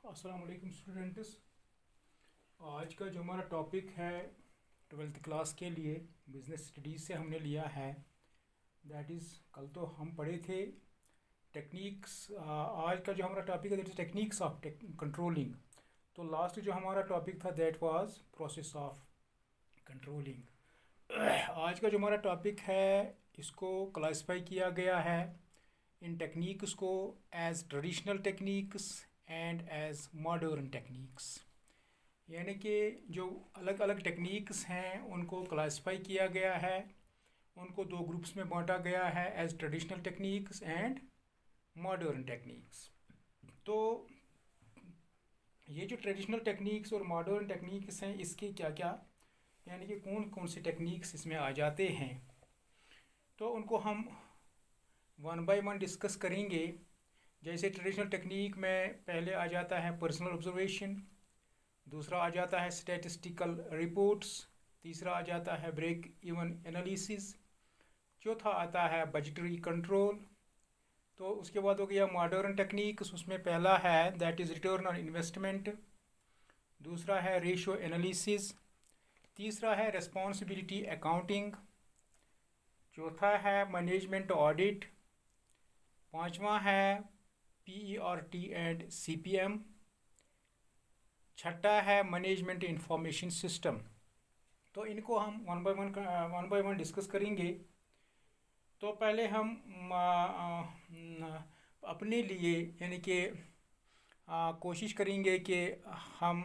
अस्सलाम वालेकुम स्टूडेंट्स। आज का जो हमारा टॉपिक है ट्वेल्थ क्लास के लिए बिज़नेस स्टडीज़ से हमने लिया है। दैट इज़, कल तो हम पढ़े थे टेक्निक्स। आज का जो हमारा टॉपिक है that is techniques of controlling. तो लास्ट जो हमारा टॉपिक था that was process of controlling. आज का जो हमारा टॉपिक है इसको क्लासिफाई किया गया है इन टेक्निक्स को as traditional techniques and as modern techniques. यानी कि जो अलग अलग टेक्निक्स हैं उनको क्लासिफाई किया गया है, उनको दो ग्रुप्स में बांटा गया है as traditional techniques and modern techniques. तो ये जो ट्रेडिशनल टेक्निक्स और मॉडर्न टेक्निक्स हैं इसके क्या क्या यानी कि कौन कौन से टेक्निक्स इसमें आ जाते हैं, तो उनको हम वन बाय वन डिस्कस करेंगे। जैसे ट्रेडिशनल टेक्निक में पहले आ जाता है पर्सनल ऑब्जर्वेशन, दूसरा आ जाता है स्टैटिस्टिकल रिपोर्ट्स, तीसरा आ जाता है ब्रेक इवन एनालिसिस, चौथा आता है बजटरी कंट्रोल। तो उसके बाद हो गया मॉडर्न टेक्निक्स, उसमें पहला है that is return on investment, दूसरा है रेशियो एनालिसिस, तीसरा है रिस्पॉन्सिबिलिटी अकाउंटिंग, चौथा है मैनेजमेंट ऑडिट, पांचवा है PERT एंड CPM, छठा है मैनेजमेंट इंफॉर्मेशन सिस्टम। तो इनको हम वन बाय वन डिस्कस करेंगे। तो पहले हम अपने लिए यानी कि कोशिश करेंगे कि हम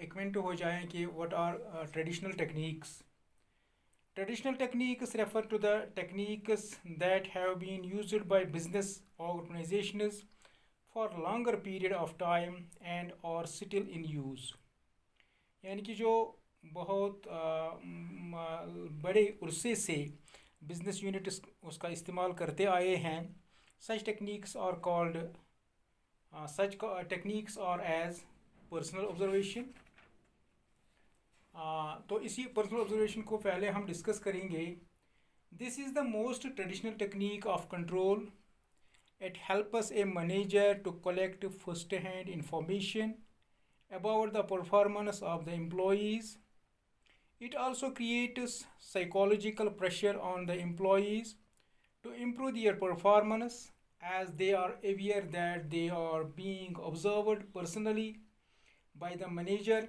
एक्वेंट हो जाएं कि what are traditional techniques. Traditional techniques refer to the techniques that have been used by business organizations for longer period of time and are still in use। यानी कि जो बहुत बड़े अरसे से बिजनेस यूनिट उसका इस्तेमाल करते आए हैं। Such techniques are called such techniques are as personal observation. तो इसी पर्सनल ऑब्जर्वेशन को पहले हम डिस्कस करेंगे। This is the most traditional technique of control. It helps a manager to collect first hand information about the performance of the employees. It also creates psychological pressure on the employees to improve their performance as they are aware that they are being observed personally by the manager.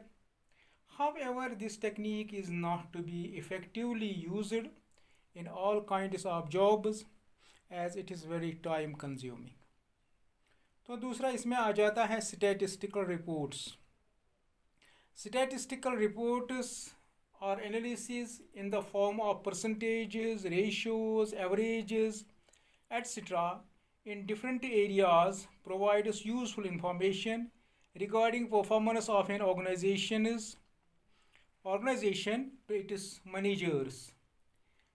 However, this technique is not to be effectively used in all kinds of jobs as it is very time consuming. तो दूसरा इसमें आ जाता है statistical reports. Statistical reports are analysis in the form of percentages, ratios, averages, etc. in different areas provides useful information regarding performance of an organization to its managers.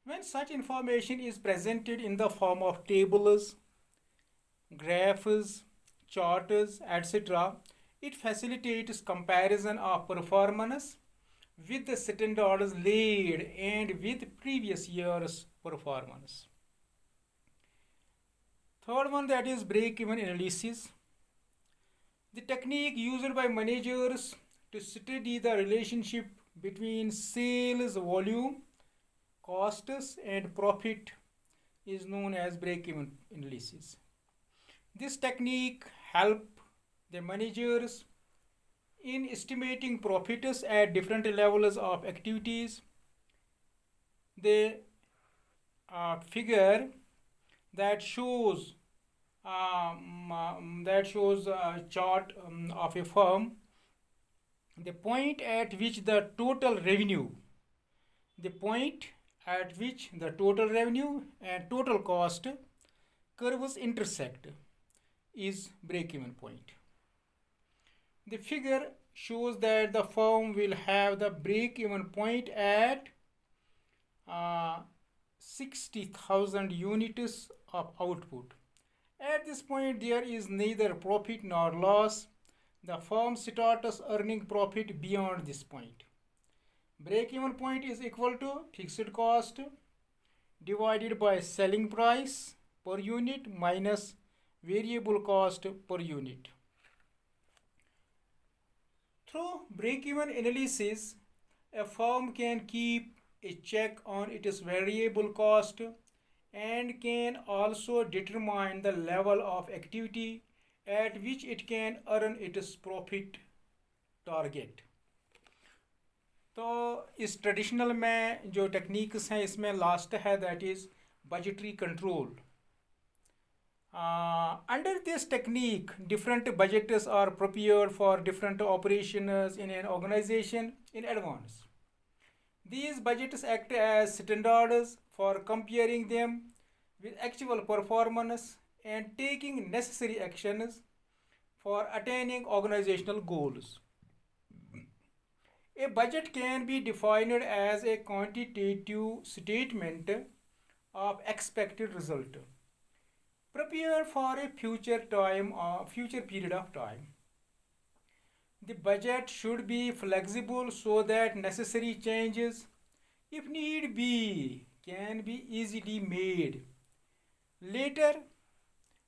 When such information is presented in the form of tables, graphs, charts, etc., it facilitates comparison of performance with the standards laid and with previous year's performance. Third one, that is break-even analysis. The technique used by managers to study the relationship between sales volume, costs, and profit is known as break-even analysis. This technique helps the managers in estimating profits at different levels of activities. The figure that shows a chart of a firm, the point at which the total revenue and total cost curves intersect is break-even point. The figure shows that the firm will have the break-even point at 60,000 units of output. At this point, there is neither profit nor loss. The firm starts earning profit beyond this point. Break-even point is equal to fixed cost divided by selling price per unit minus variable cost per unit. Through break-even analysis, a firm can keep a check on its variable cost and can also determine the level of activity at which it can earn its profit target. तो इस traditional में जो techniques हैं इसमें last है that is budgetary control. Under this technique, different budgets are prepared for different operations in an organization in advance. These budgets act as standards for comparing them with actual performance and taking necessary actions for attaining organizational goals. A budget can be defined as a quantitative statement of expected result, prepared for a future period of time. The budget should be flexible so that necessary changes, if need be, can be easily made later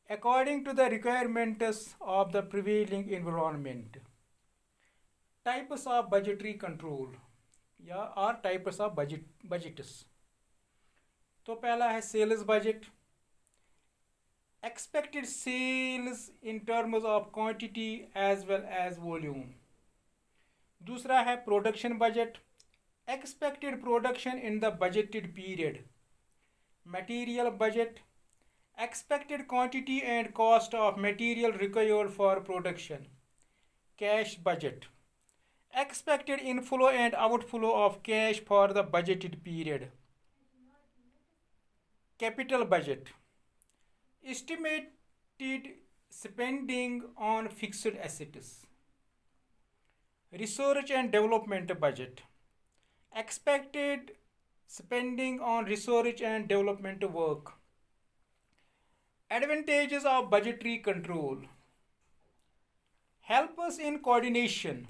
according to the requirements of the prevailing environment. Types of budgetary control or types of budgets. तो पहला है sales budget. Expected sales in terms of quantity as well as volume. दूसरा है production budget. Expected production in the budgeted period. Material budget. Expected quantity and cost of material required for production. Cash budget. Expected inflow and outflow of cash for the budgeted period. Capital budget. Estimated spending on fixed assets. Research and development budget. Expected spending on research and development work. Advantages of budgetary control. Help us in coordination.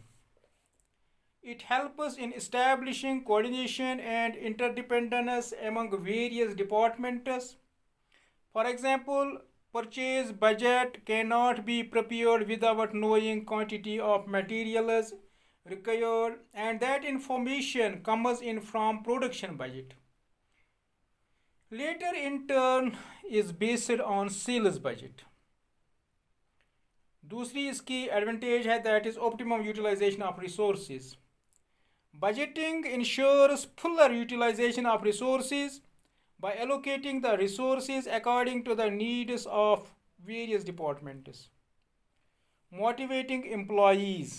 It helps us in establishing coordination and interdependence among various departments. For example, purchase budget cannot be prepared without knowing quantity of materials required, and that information comes in from production budget. Later in turn is based on sales budget. दूसरी इसकी advantage है that is optimum utilisation of resources. Budgeting ensures fuller utilization of resources by allocating the resources according to the needs of various departments. Motivating employees.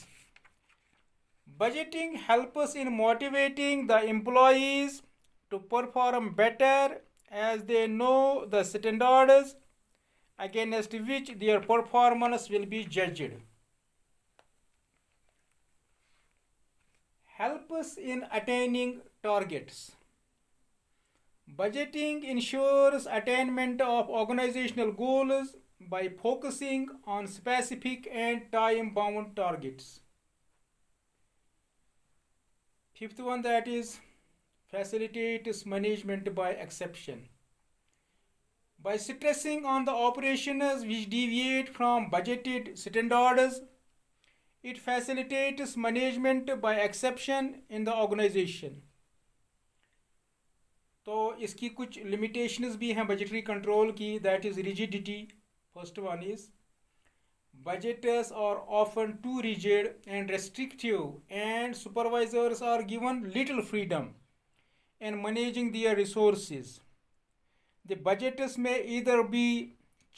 Budgeting helps us in motivating the employees to perform better as they know the standards against which their performance will be judged. Help us in attaining targets. Budgeting ensures attainment of organizational goals by focusing on specific and time-bound targets. Fifth one, that is facilitates management by exception. By stressing on the operations which deviate from budgeted standards, it facilitates management by exception in the organization. तो इसकी कुछ limitations भी हैं budgetary control की, that is rigidity. First one is budgets are often too rigid and restrictive, and supervisors are given little freedom in managing their resources. The budgets may either be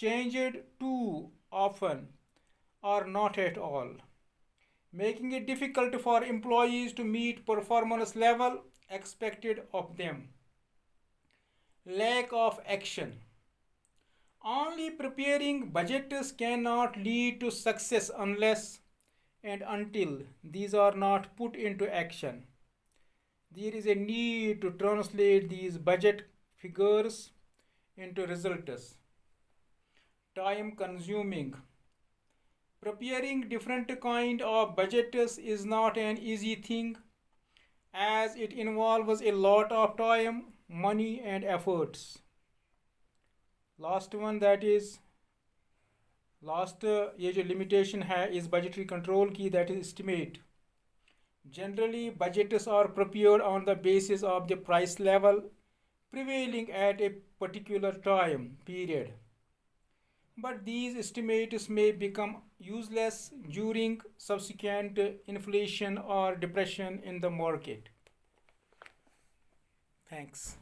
changed too often or not at all, making it difficult for employees to meet performance level expected of them. Lack of action. Only preparing budgets cannot lead to success unless and until these are not put into action. There is a need to translate these budget figures into results. Time consuming. Preparing different kind of budgets is not an easy thing, as it involves a lot of time, money and efforts. Last one, that is ये जो limitation है इस budgetary control की, that is estimate. Generally, budgets are prepared on the basis of the price level prevailing at a particular time period. But these estimates may become useless during subsequent inflation or depression in the market. Thanks.